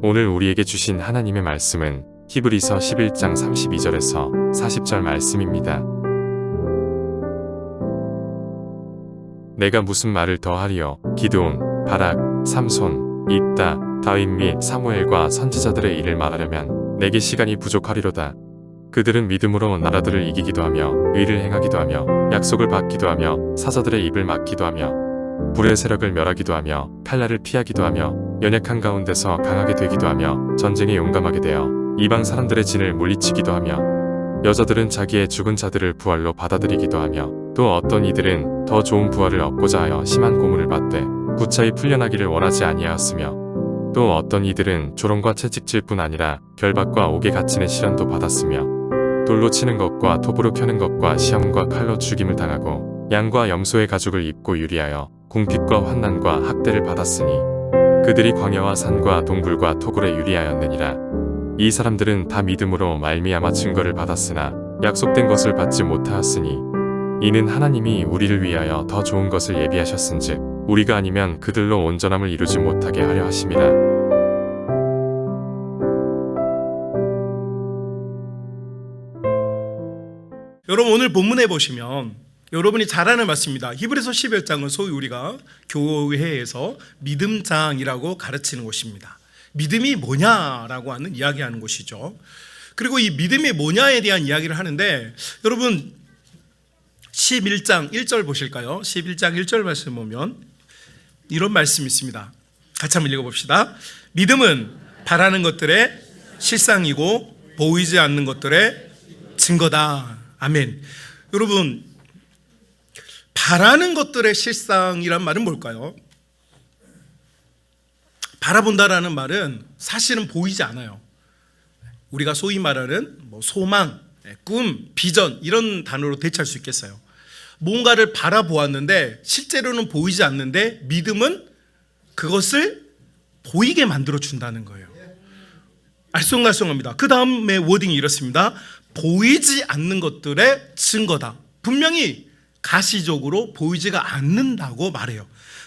오늘 우리에게 주신 하나님의 말씀은 히브리서 11장 32절에서 40절 말씀입니다. 내가 무슨 말을 더하리요? 기드온, 바락, 삼손, 입다, 다윗 및 사무엘과 선지자들의 일을 말하려면 내게 시간이 부족하리로다. 그들은 믿음으로 나라들을 이기기도 하며 의를 행하기도 하며 약속을 받기도 하며 사자들의 입을 막기도 하며 불의 세력을 멸하기도 하며 칼날을 피하기도 하며 연약한 가운데서 강하게 되기도 하며 전쟁에 용감하게 되어 이방 사람들의 진을 물리치기도 하며 여자들은 자기의 죽은 자들을 부활로 받아들이기도 하며 또 어떤 이들은 더 좋은 부활을 얻고자 하여 심한 고문을 받되 구차히 풀려나기를 원하지 아니하였으며 또 어떤 이들은 조롱과 채찍질 뿐 아니라 결박과 옥에 갇히는 시련도 받았으며 돌로 치는 것과 톱으로 켜는 것과 시험과 칼로 죽임을 당하고 양과 염소의 가죽을 입고 유리하여 궁핍과 환난과 학대를 받았으니 그들이 광야와 산과 동굴과 토굴에 유리하였느니라. 이 사람들은 다 믿음으로 말미암아 증거를 받았으나 약속된 것을 받지 못하였으니 이는 하나님이 우리를 위하여 더 좋은 것을 예비하셨은즉 우리가 아니면 그들로 온전함을 이루지 못하게 하려 하심이라. 여러분, 오늘 본문에 보시면 여러분이 잘 아는 말씀입니다. 히브리서 11장은 소위 우리가 교회에서 믿음장이라고 가르치는 곳입니다. 믿음이 뭐냐라고 하는 이야기하는 곳이죠. 그리고 이 믿음이 뭐냐에 대한 이야기를 하는데, 여러분 11장 1절 보실까요? 11장 1절 말씀 보면 이런 말씀이 있습니다. 같이 한번 읽어봅시다. 믿음은 바라는 것들의 실상이고 보이지 않는 것들의 증거다. 아멘. 여러분, 바라는 것들의 실상이란 말은 뭘까요? 바라본다라는 말은 사실은 보이지 않아요. 우리가 소위 말하는 소망, 꿈, 비전 이런 단어로 대체할 수 있겠어요. 뭔가를 바라보았는데 실제로는 보이지 않는데 믿음은 그것을 보이게 만들어 준다는 거예요. 알쏭달쏭합니다. 그 다음에 워딩이 이렇습니다. 보이지 않는 것들의 증거다. 분명히 가시적으로 보이지가 않는다고 말해요.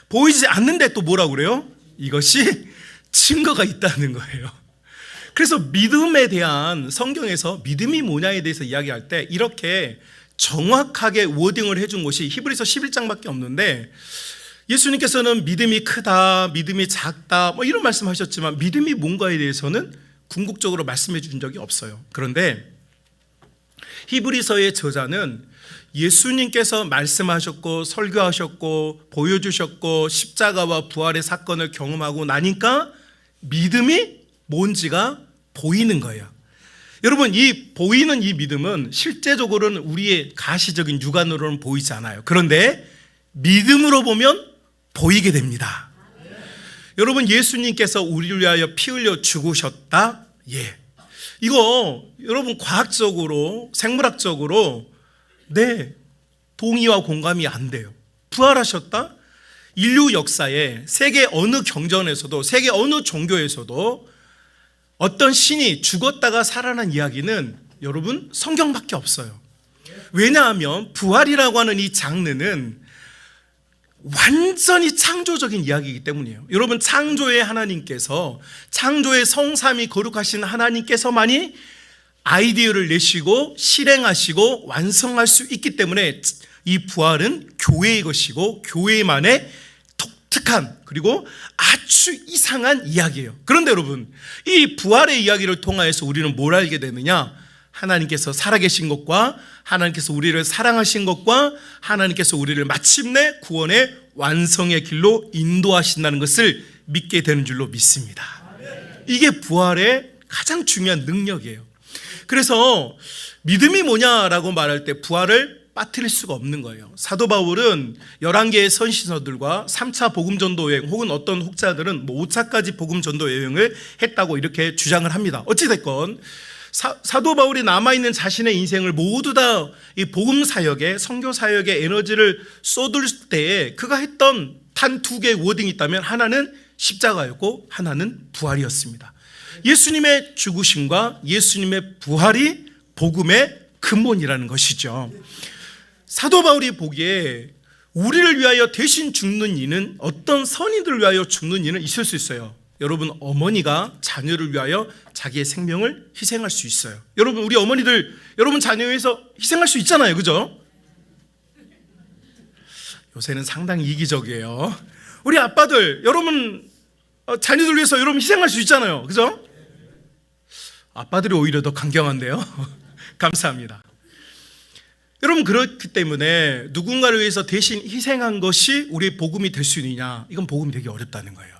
보이지 않는데 또 뭐라고 그래요? 이것이 증거가 있다는 거예요. 그래서 믿음에 대한 성경에서 믿음이 뭐냐에 대해서 이야기할 때 이렇게 정확하게 워딩을 해준 것이 히브리서 11장밖에 없는데, 예수님께서는 믿음이 크다, 믿음이 작다 이런 말씀하셨지만 믿음이 뭔가에 대해서는 궁극적으로 말씀해 준 적이 없어요. 그런데 히브리서의 저자는 예수님께서 말씀하셨고 설교하셨고 보여주셨고 십자가와 부활의 사건을 경험하고 나니까 믿음이 뭔지가 보이는 거예요. 여러분, 이 보이는 이 믿음은 실제적으로는 우리의 가시적인 육안으로는 보이지 않아요. 그런데 믿음으로 보면 보이게 됩니다. 여러분, 예수님께서 우리를 위하여 피 흘려 죽으셨다? 예. 이거 여러분 과학적으로 생물학적으로 동의와 공감이 안 돼요. 부활하셨다? 인류 역사에 세계 어느 경전에서도 세계 어느 종교에서도 어떤 신이 죽었다가 살아난 이야기는 여러분 성경밖에 없어요. 왜냐하면 부활이라고 하는 이 장르는 완전히 창조적인 이야기이기 때문이에요. 여러분, 창조의 하나님께서, 창조의 성삼위 거룩하신 하나님께서만이 아이디어를 내시고 실행하시고 완성할 수 있기 때문에 이 부활은 교회의 것이고 교회만의 독특한 그리고 아주 이상한 이야기예요. 그런데 여러분, 이 부활의 이야기를 통하여서 우리는 뭘 알게 되느냐? 하나님께서 살아계신 것과 하나님께서 우리를 사랑하신 것과 하나님께서 우리를 마침내 구원의 완성의 길로 인도하신다는 것을 믿게 되는 줄로 믿습니다. 이게 부활의 가장 중요한 능력이에요. 그래서 믿음이 뭐냐라고 말할 때 부활을 빠뜨릴 수가 없는 거예요. 사도 바울은 11개의 선지서들과 3차 복음전도 여행 혹은 어떤 혹자들은 5차까지 복음전도 여행을 했다고 이렇게 주장을 합니다. 어찌됐건 사도 바울이 남아있는 자신의 인생을 모두 다 이 복음 사역에, 선교 사역에 에너지를 쏟을 때 그가 했던 단 2개의 워딩이 있다면 하나는 십자가였고 하나는 부활이었습니다. 예수님의 죽으심과 예수님의 부활이 복음의 근본이라는 것이죠. 사도 바울이 보기에 우리를 위하여 대신 죽는 이는, 어떤 선인들을 위하여 죽는 이는 있을 수 있어요. 여러분, 어머니가 자녀를 위하여 자기의 생명을 희생할 수 있어요. 여러분, 우리 어머니들 여러분 자녀 위해서 희생할 수 있잖아요, 그죠? 요새는 상당히 이기적이에요. 우리 아빠들 여러분 자녀들 위해서 여러분 희생할 수 있잖아요, 그죠? 아빠들이 오히려 더 강경한데요. 감사합니다. 여러분, 그렇기 때문에 누군가를 위해서 대신 희생한 것이 우리의 복음이 될 수 있느냐, 이건 복음이 되기 어렵다는 거예요.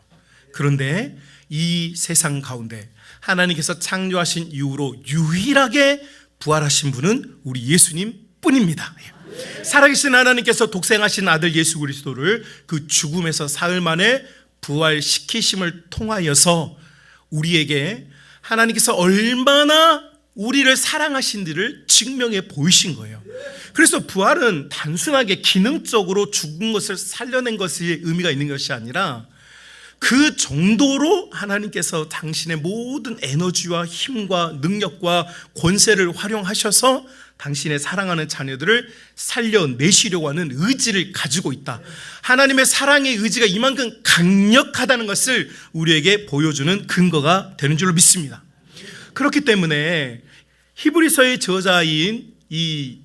그런데 이 세상 가운데 하나님께서 창조하신 이후로 유일하게 부활하신 분은 우리 예수님 뿐입니다. 살아계신 하나님께서 독생하신 아들 예수 그리스도를 그 죽음에서 사흘 만에 부활시키심을 통하여서 우리에게 하나님께서 얼마나 우리를 사랑하신지를 증명해 보이신 거예요. 그래서 부활은 단순하게 기능적으로 죽은 것을 살려낸 것이 의미가 있는 것이 아니라 그 정도로 하나님께서 당신의 모든 에너지와 힘과 능력과 권세를 활용하셔서 당신의 사랑하는 자녀들을 살려내시려고 하는 의지를 가지고 있다. 하나님의 사랑의 의지가 이만큼 강력하다는 것을 우리에게 보여주는 근거가 되는 줄로 믿습니다. 그렇기 때문에 히브리서의 저자인 이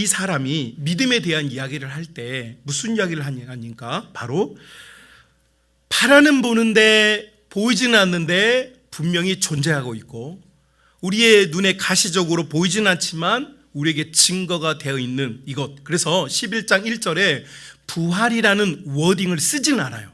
사람이 믿음에 대한 이야기를 할 때 무슨 이야기를 하니까 바로 바라는 보는데 보이지는 않는데 분명히 존재하고 있고 우리의 눈에 가시적으로 보이지는 않지만 우리에게 증거가 되어 있는 이것. 그래서 11장 1절에 부활이라는 워딩을 쓰지는 않아요.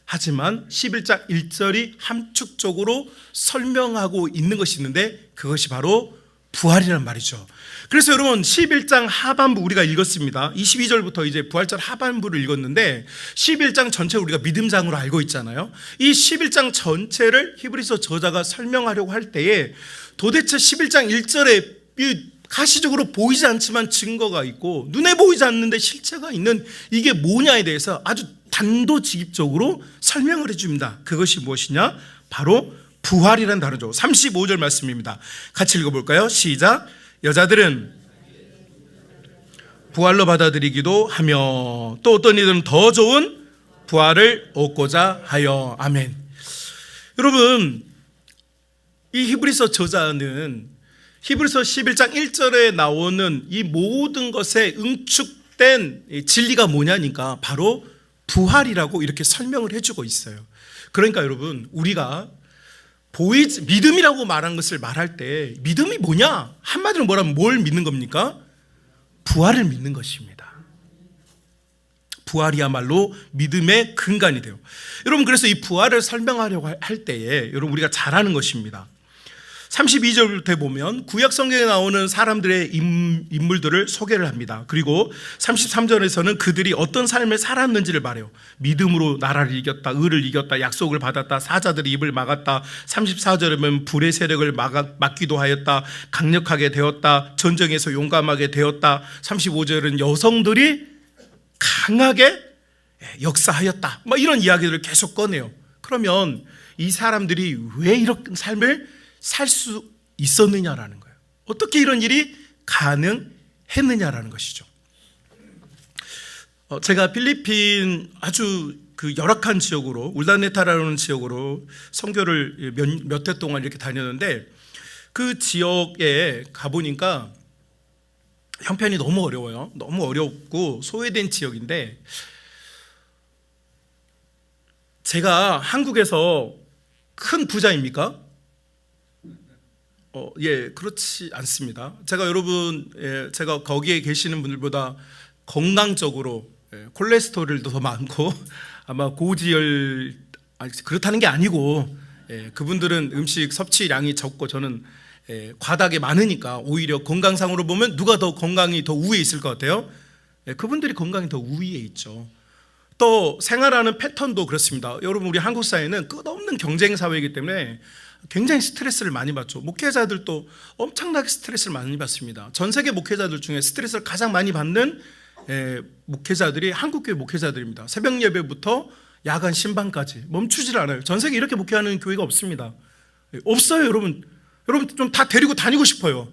하지만 11장 1절이 함축적으로 설명하고 있는 것이 있는데 그것이 바로 부활이란 말이죠. 그래서 여러분 11장 하반부 우리가 읽었습니다. 22절부터 이제 부활절 하반부를 읽었는데 11장 전체를 우리가 믿음장으로 알고 있잖아요. 이 11장 전체를 히브리서 저자가 설명하려고 할 때에 도대체 11장 1절에 가시적으로 보이지 않지만 증거가 있고 눈에 보이지 않는데 실체가 있는 이게 뭐냐에 대해서 아주 단도직입적으로 설명을 해줍니다. 그것이 무엇이냐? 바로 부활이라는 단어죠. 35절 말씀입니다. 같이 읽어볼까요? 시작. 여자들은 부활로 받아들이기도 하며 또 어떤 이들은 더 좋은 부활을 얻고자 하여. 아멘. 여러분, 이 히브리서 저자는 히브리서 11장 1절에 나오는 이 모든 것에 응축된 진리가 뭐냐니까 바로 부활이라고 이렇게 설명을 해주고 있어요. 그러니까 여러분, 우리가 믿음이라고 말한 것을 말할 때 믿음이 뭐냐? 한마디로 뭐라면 뭘 믿는 겁니까? 부활을 믿는 것입니다. 부활이야말로 믿음의 근간이 돼요. 여러분, 그래서 이 부활을 설명하려고 할 때에 여러분 우리가 잘 아는 것입니다. 32절부터 보면 구약 성경에 나오는 사람들의 인물들을 소개를 합니다. 그리고 33절에서는 그들이 어떤 삶을 살았는지를 말해요. 믿음으로 나라를 이겼다, 의를 이겼다, 약속을 받았다, 사자들의 입을 막았다. 34절에 보면 불의 세력을 막기도 하였다, 강력하게 되었다, 전쟁에서 용감하게 되었다. 35절은 여성들이 강하게 역사하였다, 이런 이야기들을 계속 꺼내요. 그러면 이 사람들이 왜 이런 삶을 살 수 있었느냐라는 거예요. 어떻게 이런 일이 가능했느냐라는 것이죠. 제가 필리핀 아주 그 열악한 지역으로 울다네타라는 지역으로 선교를 몇 해 동안 이렇게 다녔는데 그 지역에 가보니까 형편이 너무 어려워요. 너무 어렵고 소외된 지역인데 제가 한국에서 큰 부자입니까? 그렇지 않습니다. 제가 거기에 계시는 분들보다 건강적으로 콜레스테롤도 더 많고 아마 고지혈 그렇다는 게 아니고 그분들은 음식 섭취량이 적고 저는 과다하게 많으니까 오히려 건강상으로 보면 누가 더 건강이 더 우위에 있을 것 같아요? 그분들이 건강이 더 우위에 있죠. 또 생활하는 패턴도 그렇습니다. 여러분, 우리 한국 사회는 끝없는 경쟁 사회이기 때문에 굉장히 스트레스를 많이 받죠. 목회자들도 엄청나게 스트레스를 많이 받습니다. 전 세계 목회자들 중에 스트레스를 가장 많이 받는 목회자들이 한국교회 목회자들입니다. 새벽 예배부터 야간 신방까지 멈추질 않아요. 전 세계 이렇게 목회하는 교회가 없습니다. 없어요. 여러분 좀 다 데리고 다니고 싶어요.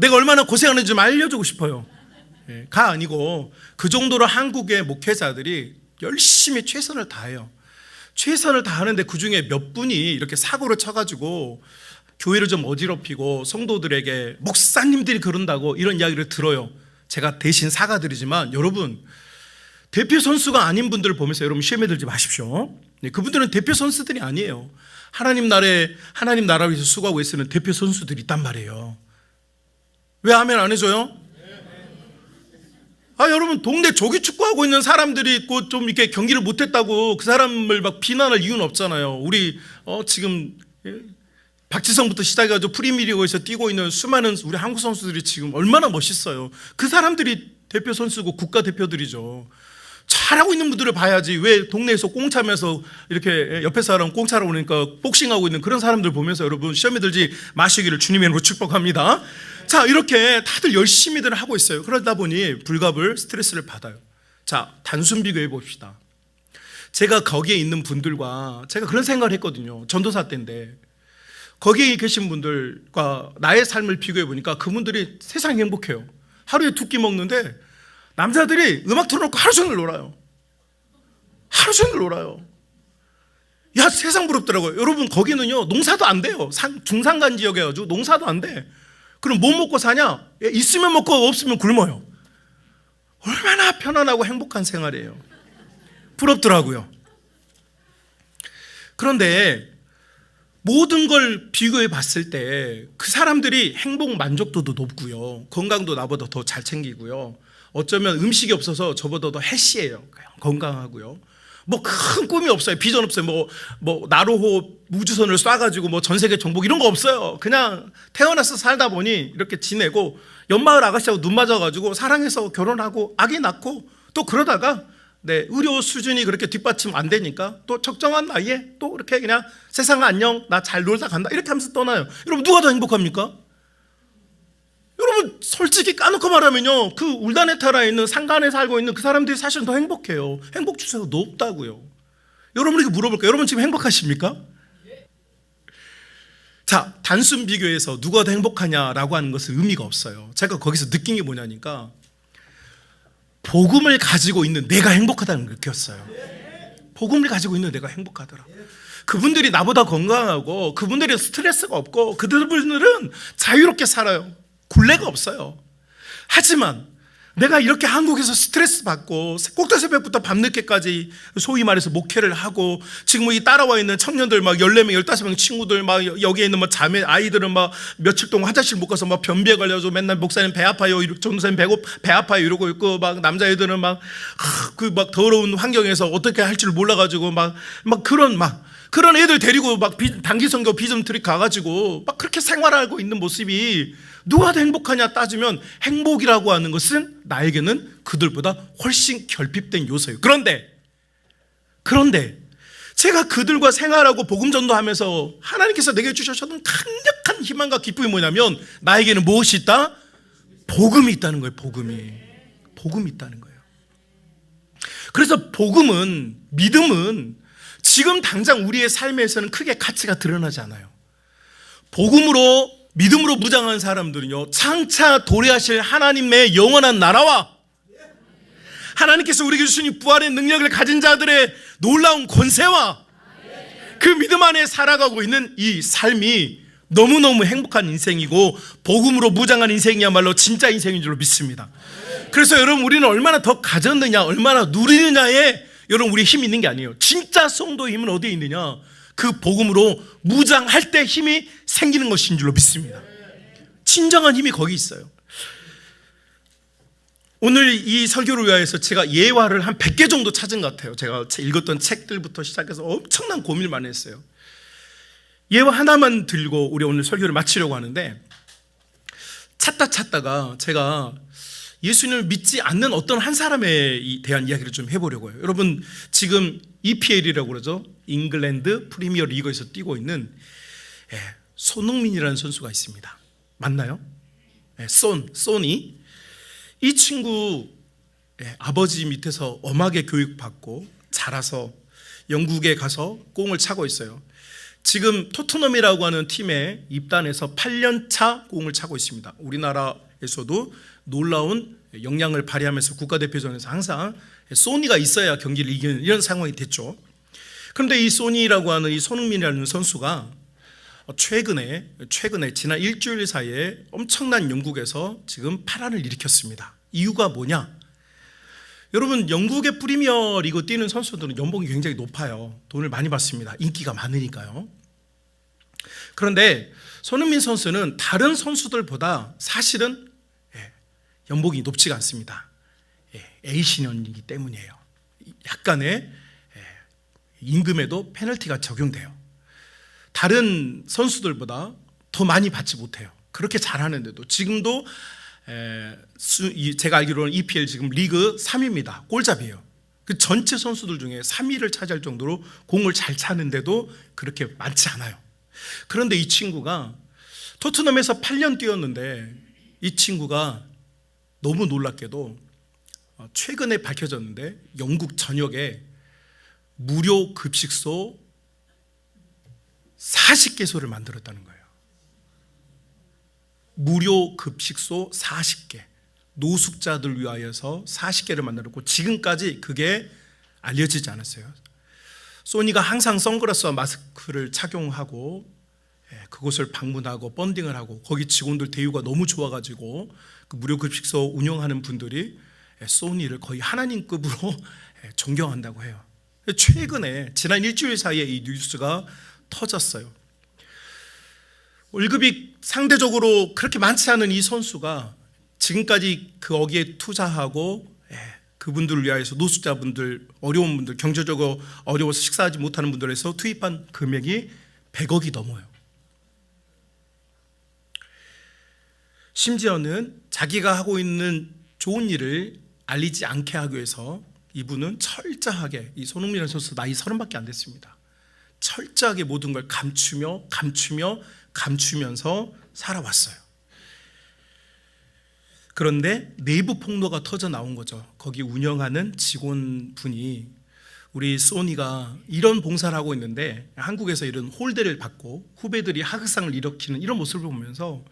내가 얼마나 고생하는지 좀 알려주고 싶어요. 가 아니고 그 정도로 한국의 목회자들이 열심히 최선을 다해요. 최선을 다하는데 그중에 몇 분이 이렇게 사고를 쳐가지고 교회를 좀 어지럽히고 성도들에게 목사님들이 그런다고 이런 이야기를 들어요. 제가 대신 사과드리지만 여러분, 대표 선수가 아닌 분들을 보면서 여러분 시험에 들지 마십시오. 그분들은 대표 선수들이 아니에요. 하나님 나라를 위해서 수고하고 있는 대표 선수들이 있단 말이에요. 왜 아멘 안 해줘요? 여러분, 동네 조기 축구하고 있는 사람들이 있고 좀 이렇게 경기를 못했다고 그 사람을 막 비난할 이유는 없잖아요. 우리 지금 박지성부터 시작해가지고 프리미어리그에서 뛰고 있는 수많은 우리 한국 선수들이 지금 얼마나 멋있어요. 그 사람들이 대표 선수고 국가대표들이죠. 잘하고 있는 분들을 봐야지. 왜 동네에서 꽁차면서 이렇게 옆에 사람 꽁차로 오니까 복싱하고 있는 그런 사람들 보면서 여러분 시험에 들지 마시기를 주님의 이름으로 축복합니다. 자, 이렇게 다들 열심히들 하고 있어요. 그러다 보니 불갑을 스트레스를 받아요. 자, 단순 비교해 봅시다. 제가 거기에 있는 분들과 제가 그런 생각을 했거든요. 전도사 때인데 거기에 계신 분들과 나의 삶을 비교해 보니까 그분들이 세상이 행복해요. 하루에 2끼 먹는데 남자들이 음악 틀어놓고 하루 종일 놀아요. 하루 종일 놀아요. 야, 세상 부럽더라고요. 여러분, 거기는요 농사도 안 돼요. 중산간 지역에 가지고 농사도 안 돼. 그럼 뭐 먹고 사냐? 있으면 먹고 없으면 굶어요. 얼마나 편안하고 행복한 생활이에요. 부럽더라고요. 그런데 모든 걸 비교해 봤을 때 그 사람들이 행복 만족도도 높고요, 건강도 나보다 더 잘 챙기고요, 어쩌면 음식이 없어서 저보다 더 헬시해요. 건강하고요. 뭐 큰 꿈이 없어요. 비전 없어요. 뭐 나로호 우주선을 쏴가지고 뭐 전 세계 정복 이런 거 없어요. 그냥 태어나서 살다 보니 이렇게 지내고 연마을 아가씨하고 눈 맞아가지고 사랑해서 결혼하고 아기 낳고 또 그러다가 의료 수준이 그렇게 뒷받침 안 되니까 또 적정한 나이에 또 이렇게 그냥 세상 안녕 나 잘 놀다 간다 이렇게 하면서 떠나요. 여러분, 누가 더 행복합니까? 여러분, 솔직히 까놓고 말하면요, 그 울다네타라에 있는 산간에 살고 있는 그 사람들이 사실은 더 행복해요. 행복 지수가 높다고요. 여러분에게 물어볼까요? 여러분 지금 행복하십니까? 자, 단순 비교해서 누가 더 행복하냐라고 하는 것은 의미가 없어요. 제가 거기서 느낀 게 뭐냐니까 복음을 가지고 있는 내가 행복하다는 걸 느꼈어요. 복음을 가지고 있는 내가 행복하더라. 그분들이 나보다 건강하고 그분들이 스트레스가 없고 그들은 자유롭게 살아요. 굴레가 없어요. 하지만 내가 이렇게 한국에서 스트레스 받고 꼭대새벽부터 밤늦게까지 소위 말해서 목회를 하고 지금 이 따라와 있는 청년들 막 14명, 15명 친구들 막 여기에 있는 뭐 자매 아이들은 막 며칠 동안 화장실 못 가서 막 변비에 걸려서 맨날 목사님 배 아파요, 전도사님 배 아파요 이러고 있고, 막 남자애들은 막 더러운 환경에서 어떻게 할 줄 몰라가지고 막 그런 애들 데리고 막 단기 선교 비전 트립 가가지고 막 그렇게 생활하고 있는 모습이 누가 더 행복하냐 따지면 행복이라고 하는 것은 나에게는 그들보다 훨씬 결핍된 요소예요. 그런데 제가 그들과 생활하고 복음 전도하면서 하나님께서 내게 주셨던 강력한 희망과 기쁨이 뭐냐면 나에게는 무엇이 있다? 복음이 있다는 거예요. 복음이 있다는 거예요. 그래서 믿음은 지금 당장 우리의 삶에서는 크게 가치가 드러나지 않아요. 믿음으로 무장한 사람들은요, 장차 도래하실 하나님의 영원한 나라와 하나님께서 우리에게 주신 이 부활의 능력을 가진 자들의 놀라운 권세와 그 믿음 안에 살아가고 있는 이 삶이 너무너무 행복한 인생이고 복음으로 무장한 인생이야말로 진짜 인생인 줄로 믿습니다. 그래서 여러분, 우리는 얼마나 더 가졌느냐, 얼마나 누리느냐에 여러분 우리 힘이 있는 게 아니에요. 진짜 성도의 힘은 어디에 있느냐? 그 복음으로 무장할 때 힘이 생기는 것인 줄로 믿습니다. 진정한 힘이 거기 있어요. 오늘 이 설교를 위하여서 제가 예화를 한 100개 정도 찾은 것 같아요. 제가 읽었던 책들부터 시작해서 엄청난 고민을 많이 했어요. 예화 하나만 들고 우리 오늘 설교를 마치려고 하는데, 찾다가 제가 예수님을 믿지 않는 어떤 한 사람에 대한 이야기를 좀 해보려고 해요. 여러분, 지금 EPL이라고 그러죠. 잉글랜드 프리미어 리그에서 뛰고 있는 손흥민이라는 선수가 있습니다. 맞나요? 소니. 이 친구 아버지 밑에서 엄하게 교육받고 자라서 영국에 가서 꽁을 차고 있어요. 지금 토트넘이라고 하는 팀에 입단해서 8년차 꽁을 차고 있습니다. 우리나라에서도 놀라운 역량을 발휘하면서 국가대표전에서 항상 소니가 있어야 경기를 이기는 이런 상황이 됐죠. 그런데 이 소니라고 하는 이 손흥민이라는 선수가 최근에 지난 일주일 사이에 엄청난 영국에서 지금 파란을 일으켰습니다. 이유가 뭐냐? 여러분, 영국의 프리미어 리그 뛰는 선수들은 연봉이 굉장히 높아요. 돈을 많이 받습니다. 인기가 많으니까요. 그런데 손흥민 선수는 다른 선수들보다 사실은 연봉이 높지가 않습니다. A신연이기 때문이에요. 약간의 임금에도 페널티가 적용돼요. 다른 선수들보다 더 많이 받지 못해요. 그렇게 잘하는데도 지금도 제가 알기로는 EPL 지금 리그 3위입니다. 골잡이에요. 그 전체 선수들 중에 3위를 차지할 정도로 공을 잘 차는데도 그렇게 많지 않아요. 그런데 이 친구가 토트넘에서 8년 뛰었는데 이 친구가 너무 놀랍게도 최근에 밝혀졌는데 영국 전역에 무료 급식소 40개소를 만들었다는 거예요. 무료 급식소 40개, 노숙자들 위하여서 40개를 만들었고 지금까지 그게 알려지지 않았어요. 소니가 항상 선글라스와 마스크를 착용하고 그곳을 방문하고 펀딩을 하고 거기 직원들 대우가 너무 좋아가지고 그 무료 급식소 운영하는 분들이 소니를 거의 하나님급으로 존경한다고 해요. 최근에 지난 일주일 사이에 이 뉴스가 터졌어요. 월급이 상대적으로 그렇게 많지 않은 이 선수가 지금까지 거기에 투자하고 그분들을 위하여서 노숙자분들, 어려운 분들, 경제적으로 어려워서 식사하지 못하는 분들에서 투입한 금액이 100억이 넘어요. 심지어는 자기가 하고 있는 좋은 일을 알리지 않게 하기 위해서 이분은 철저하게, 이 손흥민 선수 나이 30밖에 안 됐습니다. 철저하게 모든 걸 감추면서 살아왔어요. 그런데 내부 폭로가 터져 나온 거죠. 거기 운영하는 직원분이 우리 소니가 이런 봉사를 하고 있는데 한국에서 이런 홀대를 받고 후배들이 하극상을 일으키는 이런 모습을 보면서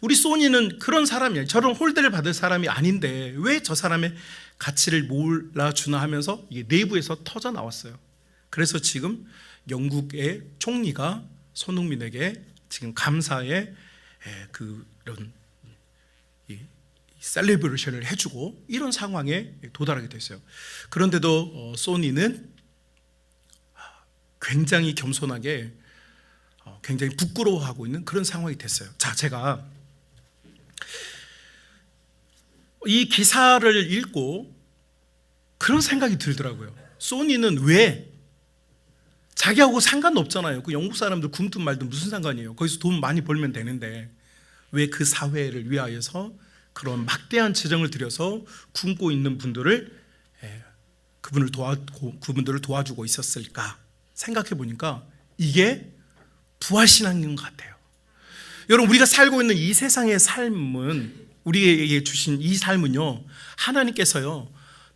우리 소니는 그런 사람이야. 저런 홀대를 받을 사람이 아닌데 왜 저 사람의 가치를 몰라주나 하면서 이게 내부에서 터져 나왔어요. 그래서 지금 영국의 총리가 손흥민에게 지금 감사의 그런 셀레브레이션을 해주고 이런 상황에 도달하게 됐어요. 그런데도 소니는 굉장히 겸손하게 굉장히 부끄러워하고 있는 그런 상황이 됐어요. 자, 제가 이 기사를 읽고 그런 생각이 들더라고요. 소니는 왜 자기하고 상관없잖아요. 그 영국 사람들 굶든 말든 무슨 상관이에요. 거기서 돈 많이 벌면 되는데 왜 그 사회를 위하여서 그런 막대한 재정을 들여서 굶고 있는 분들을 그분들을 도와주고 있었을까 생각해 보니까 이게 부활신앙인 것 같아요. 여러분, 우리가 살고 있는 이 세상의 삶은, 우리에게 주신 이 삶은요, 하나님께서요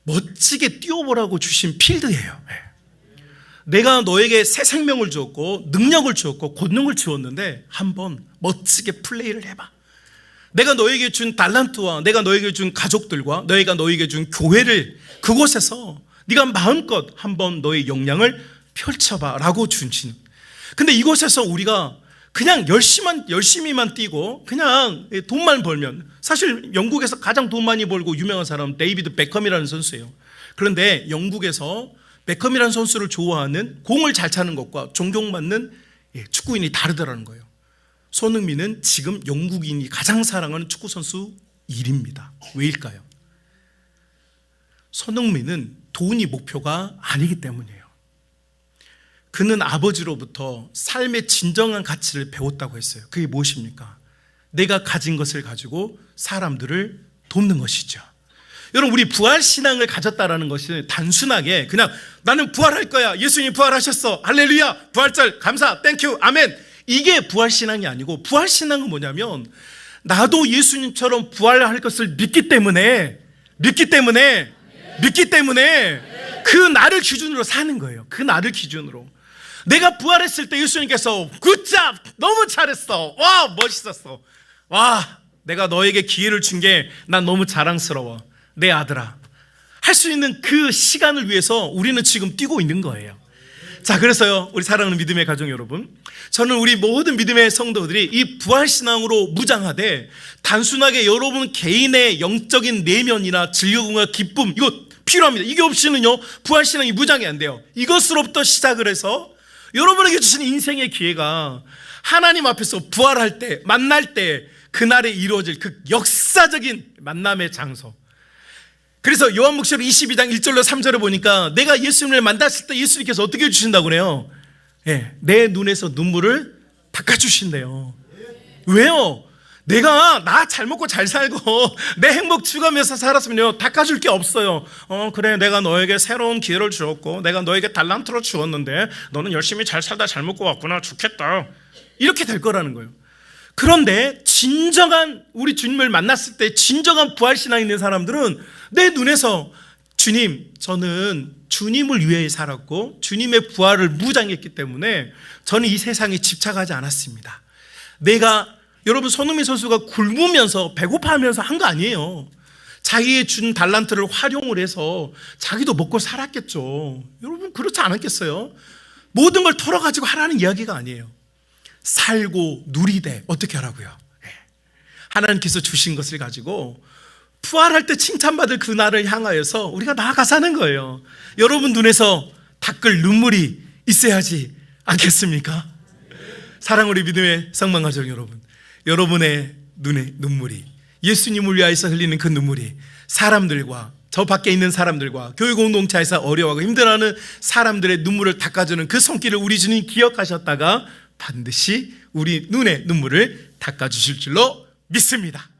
멋지게 뛰어보라고 주신 필드예요. 내가 너에게 새 생명을 주었고 능력을 주었고 권능을 주었는데 한번 멋지게 플레이를 해봐. 내가 너에게 준 달란트와 내가 너에게 준 가족들과 내가 너에게 준 교회를 그곳에서 네가 마음껏 한번 너의 역량을 펼쳐봐 라고 주신. 근데 이곳에서 우리가 그냥 열심히만 뛰고 그냥 돈만 벌면, 사실 영국에서 가장 돈 많이 벌고 유명한 사람은 데이비드 베컴이라는 선수예요. 그런데 영국에서 베컴이라는 선수를 좋아하는, 공을 잘 차는 것과 존경받는 축구인이 다르더라는 거예요. 손흥민은 지금 영국인이 가장 사랑하는 축구선수 1위입니다. 왜일까요? 손흥민은 돈이 목표가 아니기 때문이에요. 그는 아버지로부터 삶의 진정한 가치를 배웠다고 했어요. 그게 무엇입니까? 내가 가진 것을 가지고 사람들을 돕는 것이죠. 여러분, 우리 부활신앙을 가졌다라는 것이 단순하게 그냥 나는 부활할 거야, 예수님이 부활하셨어, 할렐루야, 부활절 감사, 땡큐, 아멘, 이게 부활신앙이 아니고, 부활신앙은 뭐냐면 나도 예수님처럼 부활할 것을 믿기 때문에 그 나를 기준으로 사는 거예요. 그 나를 기준으로. 내가 부활했을 때 예수님께서 굿잡, 너무 잘했어, 와 멋있었어, 와 내가 너에게 기회를 준 게 난 너무 자랑스러워, 내 아들아, 할 수 있는 그 시간을 위해서 우리는 지금 뛰고 있는 거예요. 자, 그래서요, 우리 사랑하는 믿음의 가족 여러분, 저는 우리 모든 믿음의 성도들이 이 부활신앙으로 무장하되 단순하게 여러분 개인의 영적인 내면이나 즐거움과 기쁨, 이거 필요합니다. 이게 없이는요, 부활신앙이 무장이 안 돼요. 이것으로부터 시작을 해서 여러분에게 주신 인생의 기회가 하나님 앞에서 부활할 때, 만날 때, 그날에 이루어질 그 역사적인 만남의 장소. 그래서 요한복음 22장 1절로 3절에 보니까 내가 예수님을 만났을 때 예수님께서 어떻게 해주신다고 그래요? 내 눈에서 눈물을 닦아주신대요. 왜요? 내가 나 잘 먹고 잘 살고 내 행복 추구하면서 살았으면요, 닦아줄 게 없어요. 그래, 내가 너에게 새로운 기회를 주었고 내가 너에게 달란트로 주었는데 너는 열심히 잘 살다 잘 먹고 왔구나, 좋겠다, 이렇게 될 거라는 거예요. 그런데 진정한 우리 주님을 만났을 때 진정한 부활신앙 있는 사람들은 내 눈에서 주님, 저는 주님을 위해 살았고 주님의 부활을 무장했기 때문에 저는 이 세상에 집착하지 않았습니다. 여러분, 손흥민 선수가 굶으면서 배고파하면서 한 거 아니에요. 자기의 준 달란트를 활용을 해서 자기도 먹고 살았겠죠. 여러분, 그렇지 않았겠어요? 모든 걸 털어가지고 하라는 이야기가 아니에요. 살고 누리되 어떻게 하라고요? 하나님께서 주신 것을 가지고 부활할 때 칭찬받을 그날을 향하여서 우리가 나아가 사는 거예요. 여러분 눈에서 닦을 눈물이 있어야지 않겠습니까? 사랑 우리 믿음의 성망가족 여러분, 여러분의 눈에 눈물이, 예수님을 위하여서 흘리는 그 눈물이 사람들과, 저 밖에 있는 사람들과 교회 공동체에서 어려워하고 힘들어하는 사람들의 눈물을 닦아주는 그 손길을 우리 주님 기억하셨다가 반드시 우리 눈의 눈물을 닦아주실 줄로 믿습니다.